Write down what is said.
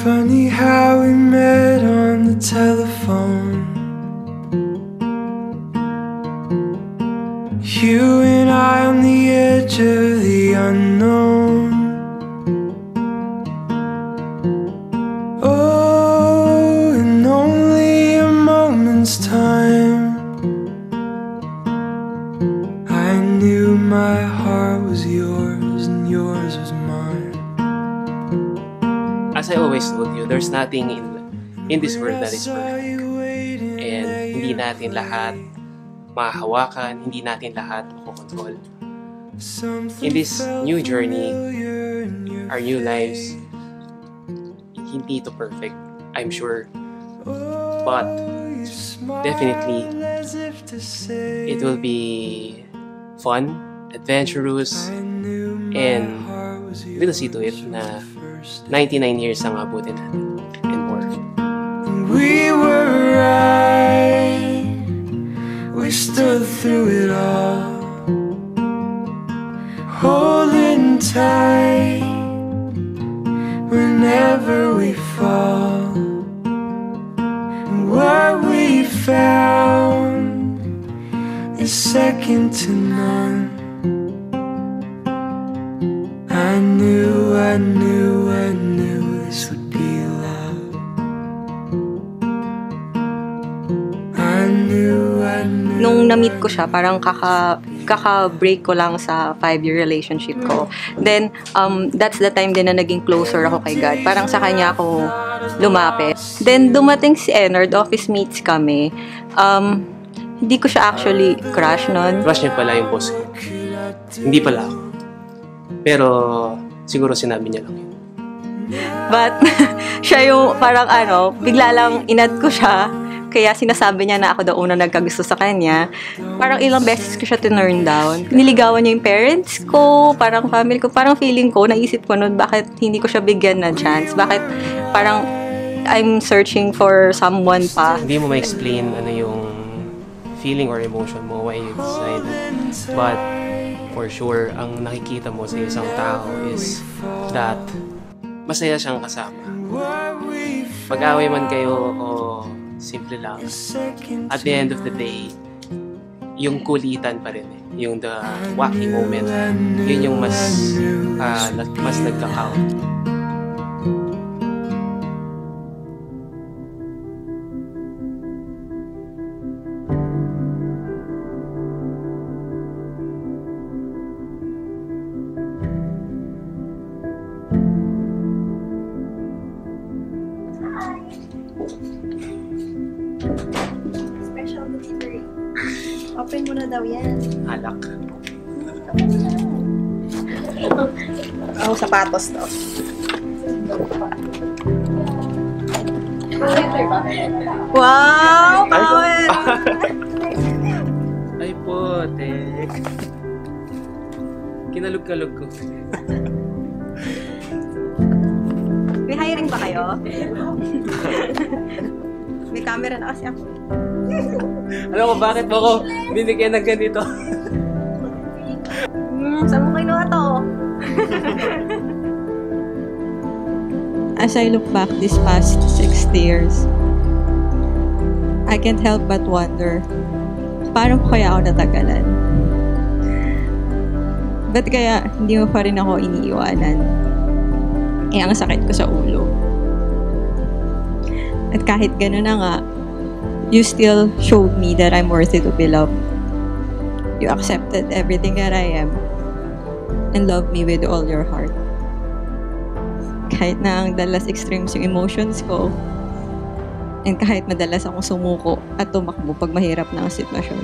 Funny how we met on the telephone. You and I on the edge of the unknown. Oh, in only a moment's time, I knew my heart was yours and yours was mine. As I always told you, there's nothing in this world that is perfect. And hindi natin lahat mahahawakan, hindi natin lahat makokontrol. In this new journey, our new lives, hindi ito perfect, I'm sure. But definitely, it will be fun, adventurous, and we'll see to it na 99 years ang abutin natin and more. We were right, we stood through it all, holding tight whenever we fall. And what we found is second to none. I knew this would be love. I knew Nung na-meet ko siya, parang kaka-break ko lang sa 5-year relationship ko. Then, that's the time din na naging closer ako kay God. Parang sa kanya ako lumapit. Then, dumating si Enard, office mates kami. Hindi ko siya actually crush nun. Crush niya pala yung boss ko. Hindi pala ako. Pero, siguro sinabi niya lang yun. But, siya yung parang bigla lang inad ko siya. Kaya sinasabi niya na ako daw una nagkagusto sa kanya. Parang ilang beses ko siya tinurn down. Niligawan niya yung parents ko, parang family ko. Parang feeling ko, naisip ko nun, bakit hindi ko siya bigyan ng chance? Bakit parang I'm searching for someone pa? Hindi mo ma-explain ano yung feeling or emotion mo why you decided. But, for sure, ang nakikita mo sa isang tao is that masaya siyang kasama. Pag-away man kayo o simple lang, at the end of the day, yung kulitan pa rin eh. Yung the wacky moment, yun yung mas nagka-count. Special delivery. Open mo na daw yan. Alak. Sapatos to. Wow! Power! Ay po, tek. Kinalog-kalog ko. May hiring ba kayo? May camera na kasi ako. Alam ko, bakit mo ako binigyan ng ganito? Saan mo kinuha to? As I look back these past 60 years, I can't help but wonder, paano ko kaya ako natagalan? Ba't kaya hindi mo pa rin ako iniiwanan? Ang sakit ko sa ulo. At kahit gano'n na nga, you still showed me that I'm worthy to be loved. You accepted everything that I am and loved me with all your heart. Kahit na ang dalas extremes yung emotions ko, and kahit madalas akong sumuko at tumakbo pag mahirap na ang sitwasyon.